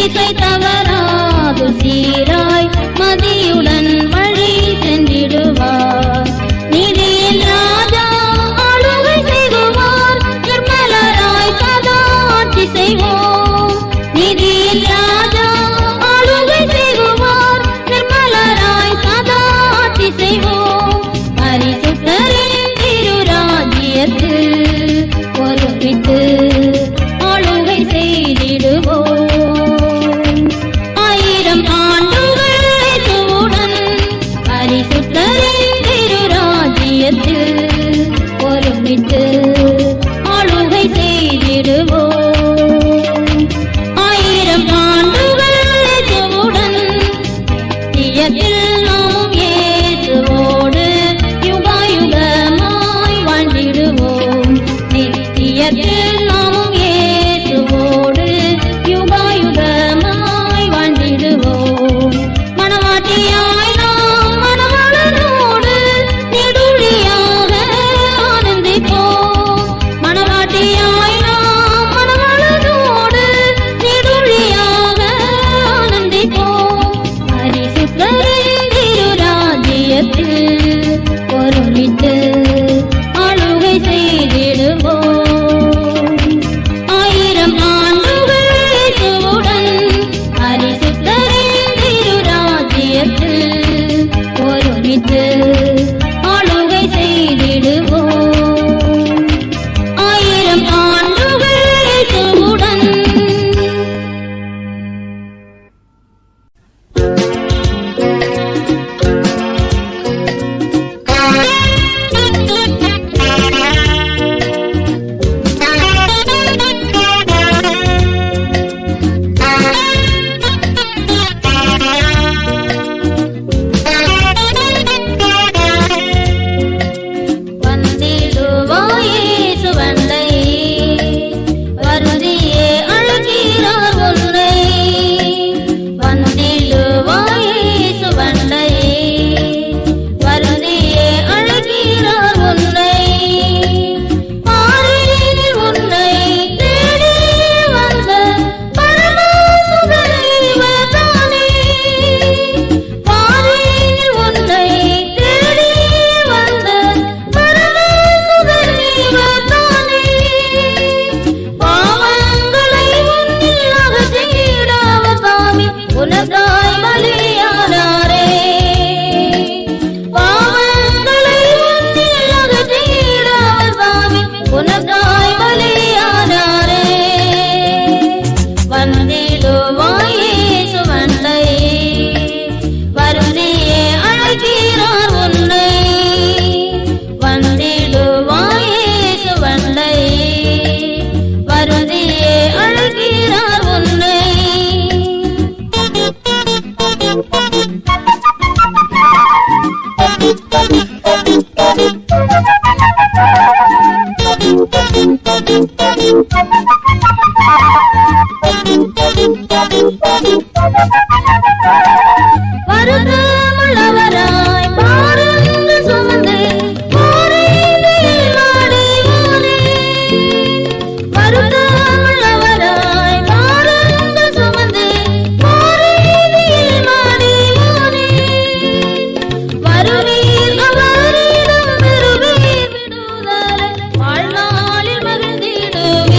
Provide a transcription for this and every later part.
திசை தவறாது சீராய் மதியுடன் வழி சென்றிடுவார். நீதியின் ராஜா ஆளுகை செய்வார், நிர்மலராய் சதா ஆட்சி செய்வோம். நீதியின் ராஜா ஆளுகை செய்வார், நிர்மலராய் சதா ஆட்சி செய்வோம். பரிசுத்தரின் திருராஜ்யத்தில் ஒருமித்து ஆளுகை செய்திடுவோம். 1000 ஆண்டுகள் இயேசுவுடன் பரிசுத்தரின் திருராஜ்யத்தில் ஒருமித்து ஆளுகை செய்திடுவோம். 1000 ஆண்டுகள் இயேசுவுடன் நித்தியத்தில் நாமும் இயேசுவோடு யுகாயுகமாய் வாழ்ந்திடுவோம். நித்தியத்தில் நாமும் இயேசுவோடு யுகாயுகமாய் வாழ்ந்திடுவோம். மணவாட்டியாய் நாம் மணவாளனோடு நெடுழியாக ஆனந்திப்போம். மணவாட்டியாய் நாம் மணவாளனோடு நெடுழியாக ஆனந்திப்போம். பரிசுத்தரின் திருராஜ்யத்தில் ஒருமித்து ஆளுகை செய்திடுவோம். 1000 ஆண்டுகள் இயேசுவுடன் பரிசுத்தரின் திருராஜ்யத்தில் ஒருமித்து ஆளுகை செய்திடுவோம். 1000 ஆண்டுகள் இயேசுவுடன். வந்திடுவாய் இயேசுவண்டை, வருந்தியே அழைக்கிறார் உன்னை. வந்திடுவாய் இயேசுவண்டை, வருந்தியே அழைக்கிறார் உன்னை. பாரில் உன்னை தேடி வந்த பரமசுதன் இவர்தானே. பாரில் உன்னை தேடி வந்த பரமசுதன் இவர்தானே. பாவங்களை உன்னில் அகற்றிட அவர் தாமே உனக்காய் பலியானாரே. பாவங்களை உன்னில் அகற்றிட அவர் தாமே உனக்காய் பலியானாரே. வந்திடுவாய் இயேசுவண்டை, வருந்தியே அழைக்கிறார் உன்னை. வந்திடுவாய் இயேசுவண்டை, வருந்தியே அழைக்கிறார் உன்னை. வருத்தமுள்ளவராய் பாரங்கள் சுமந்து பாறையில் வாடியோனே. வருத்தமுள்ளவராய் பாரங்கள் சுமந்து பாறையில் வாடியோனே. வருவீர் அவரிடம் பெறுவீர் விடுதலை, வாழ்நாளில் மகிழ்ந்திடுவீர்.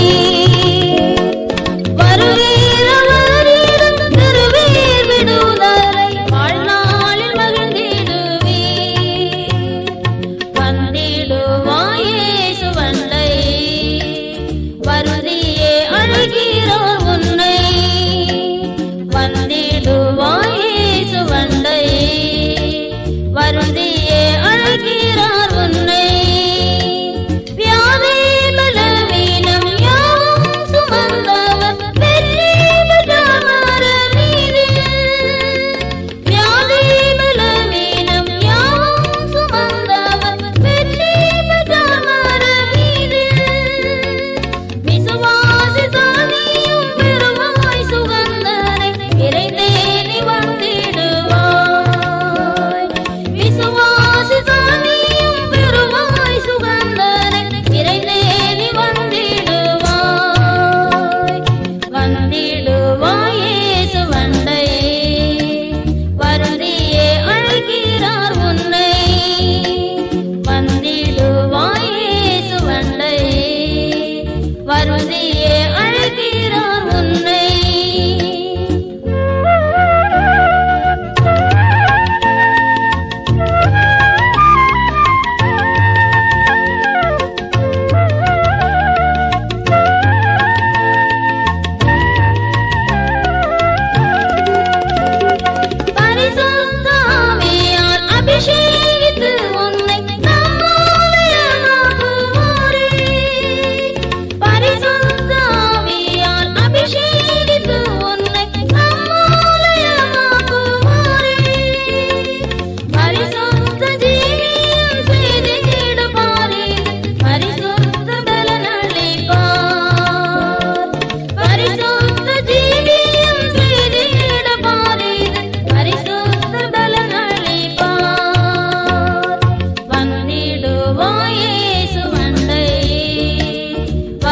வருவீர் அவரிடம் பெறுவீர் விடுதலை, வாழ்நாளில்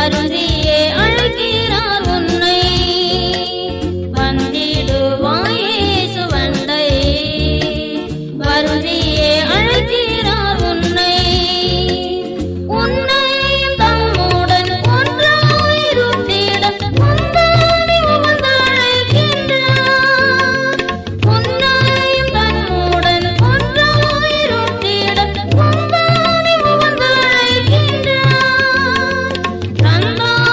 வருந்தியே அழைக்கிறார் உன்னை வந்திடுவாயே சுவண்டை வருந்தியே அழைக்கிறார் உன்னை உன்னையும் தம்முடன் ஒன்றாயிருத்திட உந்தானே உவந்து அழைக்கின்றார் உன்னையும் தம்முடன் ஒன்றாயிருத்திட உந்தானே உவந்து அழைக்கின்றார் தந்தானே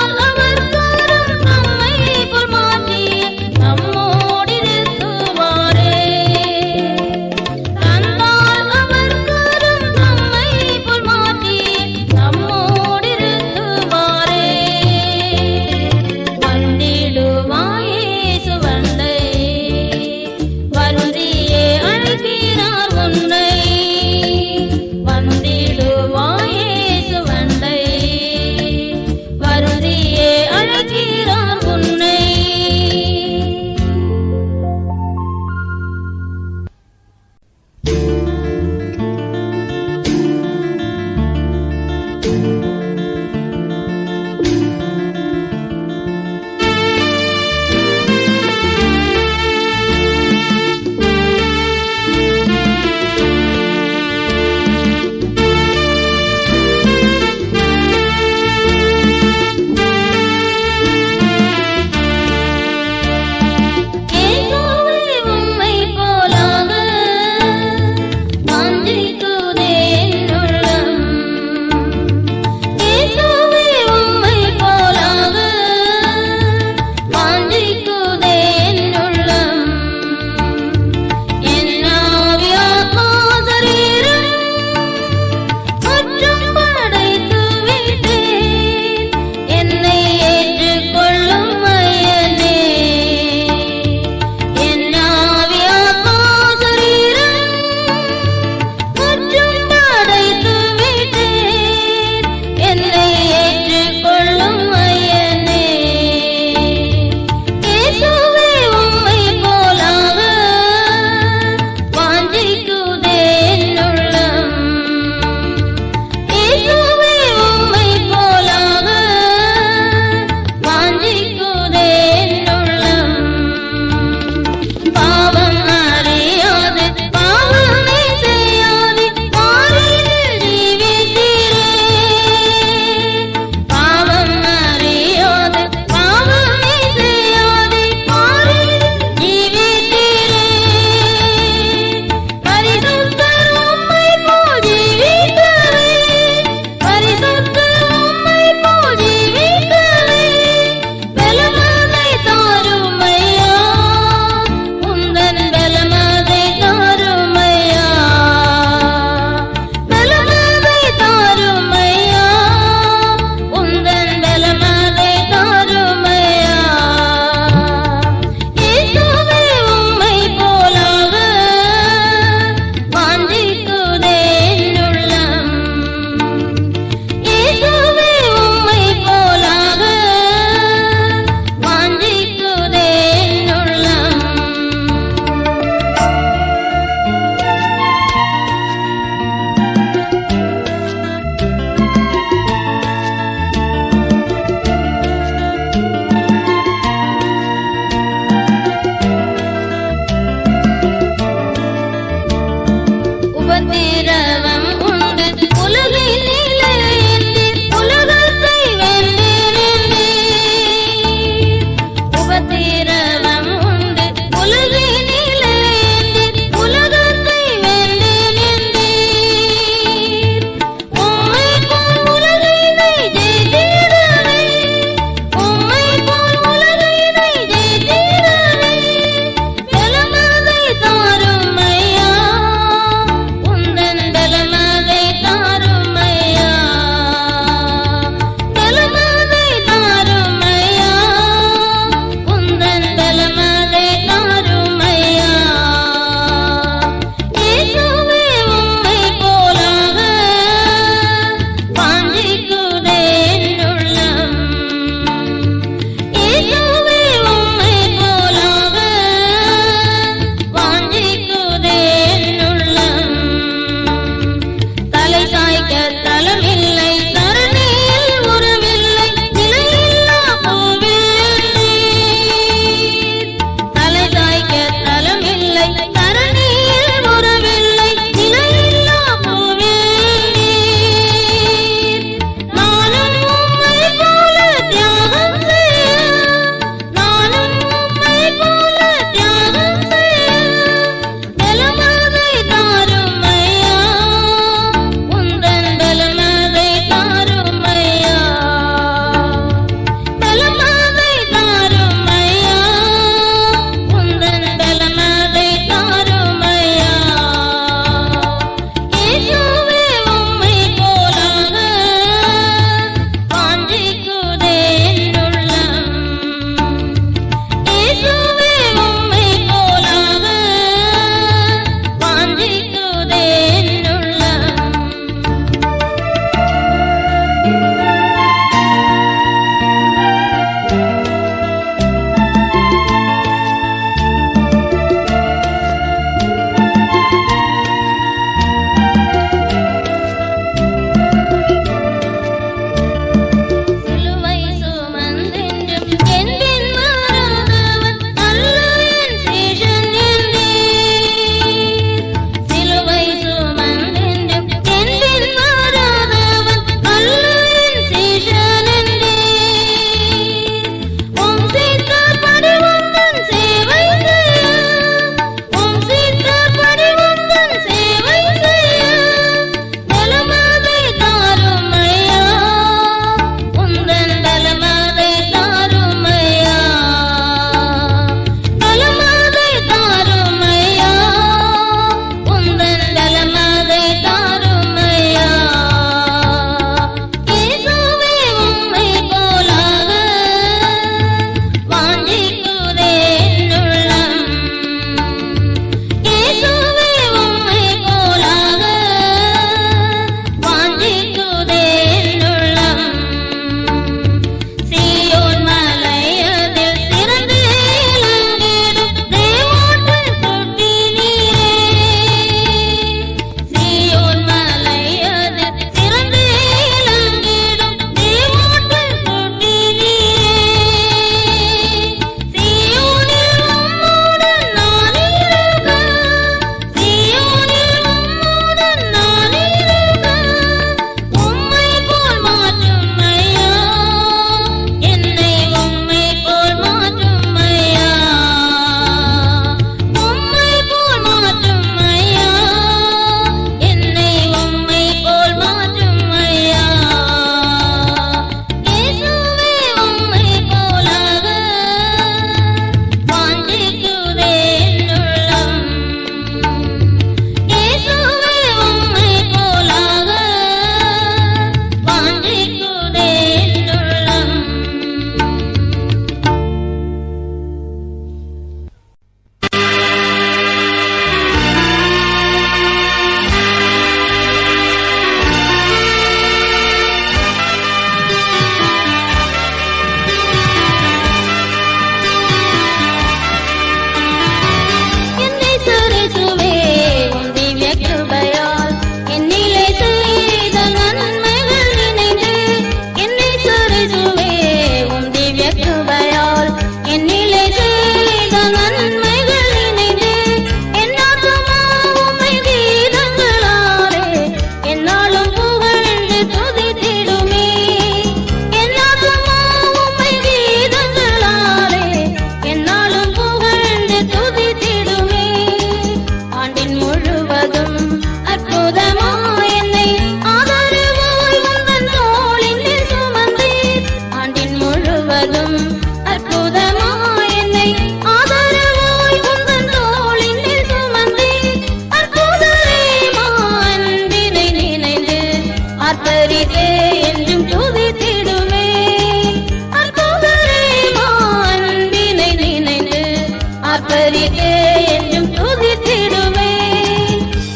ஆதரித்தே என்றும் துதித்திடுவே.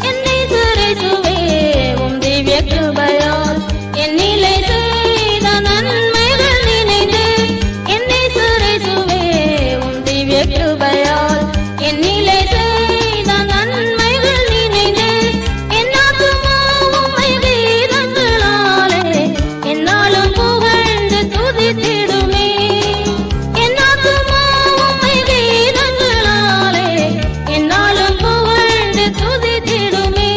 என்னை சுரேசுவே உம் திவ்ய கிருபையால் என்னிலே செய்த நன்மைகள் நினைந்து. என்னை சுரேசுவே உம் திவ்ய கிருபையால் என்னிலே செய்த நன்மைகள் நினைந்து. என் ஆத்துமா உம்மை கீதங்களாலே என்னாலும் புகழ்ந்து துதித்திடுமே. என் ஆத்துமா உம்மை கீதங்களாலே என்னாலும் புகழ்ந்து துதித்திடுமே.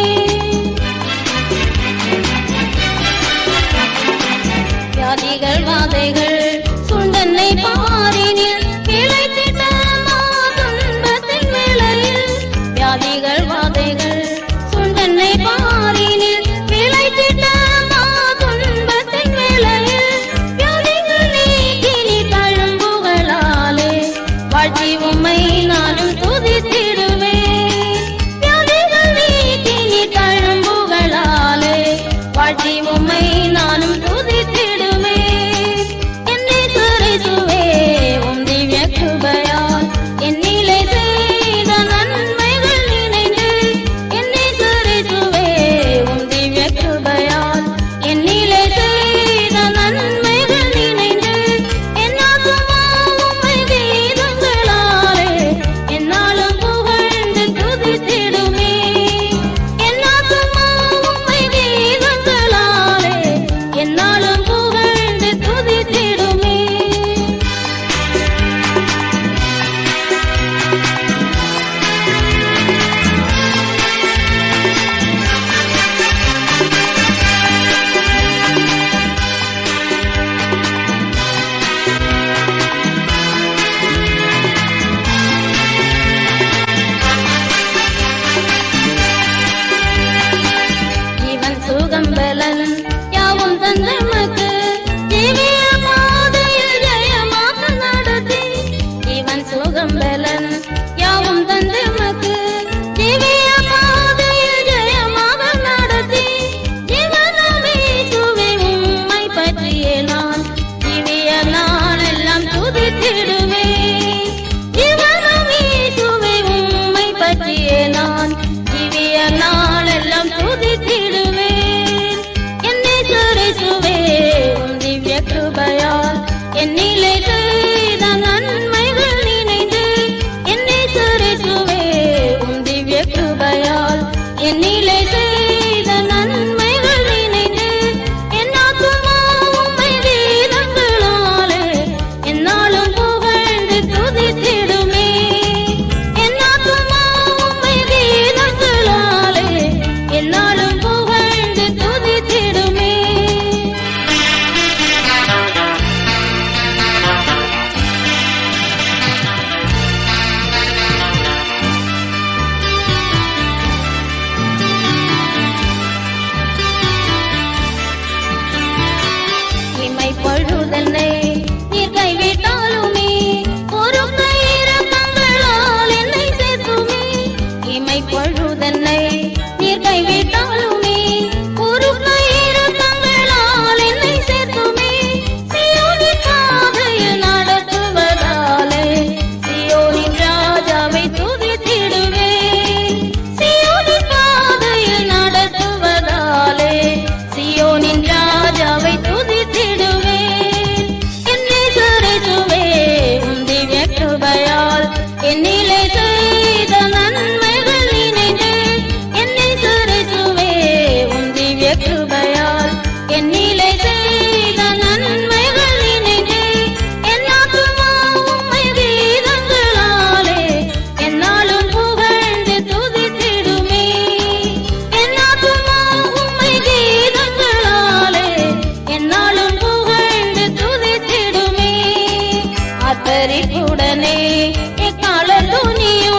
வியாதிகள் வாதைகள் சுண்டனை பாரினில் கிளைத்திட்ட துன்பத்தின் வேளையில். வியாதிகள் வாதைகள் சுண்டனை பாரினில் கிளைத்திட்ட துன்பத்தின் வேளையில். வியாதிகள் நீக்கி நீ தழும்புகளாலே வாழ்த்தி உம்மை நானும் துதித்திடுவேன். வியாதிகள் நீக்கி நீ தழும்புகளாலே வாழ்த்தி உம்மை நானும் துதித்திடுவேன். என்னை சுரேசுவே உம் திவ்ய கிருபையால் என்னிலே செய்த நன்மைகள் நினைந்து. என்னை சுரேசுவே உம் திவ்ய கிருபையால் என்னிலே செய்த நன்மைகள் நினைந்து. என் ஆத்துமா உம்மை கீதங்களாலே என்னாலும் புகழ்ந்து துதித்திடுமே. என் ஆத்துமா உம்மை கீதங்களாலே என்னாலும் புகழ்ந்து துதித்திடுமே. இவன் சுகம்பலன் யாவும் தந்தமக்கு திவ்ய பாதையில் ஜெயமாக நடத்தி. இவன் சுகம்பலன் யாவும் தந்தமக்கு திவ்ய பாதையில் ஜெயமாக நடத்தி. ஜீவனமே சுவை உம்மை பற்றியே நான் திவ்ய நாளெல்லாம் துதித்திடுவேன். ஜீவனமே சுவை உம்மை பற்றியே நான் திவ்ய நாளெல்லாம் துதித்திடுவேன். என்னை சுரேசுவே உம் திவ்ய கிருபையால் என்னிலே செய்த நன்மைகள் நினைந்து. என்னை சுரேசுவே உம் திவ்ய கிருபையால் என்னிலே செய்த நன்மைகள் நினைந்து. என் ஆத்துமா உம்மை கீதங்களாலே என்னாலும் புகழ்ந்து துதித்திடுமே. என் ஆத்துமா உம்மை கீதங்களாலே என்னாலும் புகழ்ந்து துதித்திடுமே. இமை பொழுதனை நீர் கைவிட்டாலுமே பொறுமை இரக்கங்களால் என்னை சேர்த்துமே. இமை பொழுதனை நீர் கைவிட்டாலுமே பொறுமை இரக்கங்களால் என்னை சேர்த்துமே. சீயோனின் பாதையில் நடத்துவதாலே சீயோனின் ராஜாவை துதித்திடுவேன். சீயோனின் பாதையில் நடத்துவதாலே சீயோனின் ராஜாவை துதித்திடுவேன். என்னை சுரேசுவே உம் திவ்ய கிருபையால் என்னிலே செய்த நன்மைகள் நினைந்து. என்னை சுரேசுவே உம் திவ்ய கிருபையால் என்னிலே செய்த நன்மைகள் நினைந்து. என் ஆத்துமா உம்மை கீதங்களாலே என்னாலும் புகழ்ந்து துதித்திடுமே. என் ஆத்துமா உம்மை கீதங்களாலே என்னாலும் புகழ்ந்து துதித்திடுமே. ஆத்தரிப்புடனே எக்கால துணியும்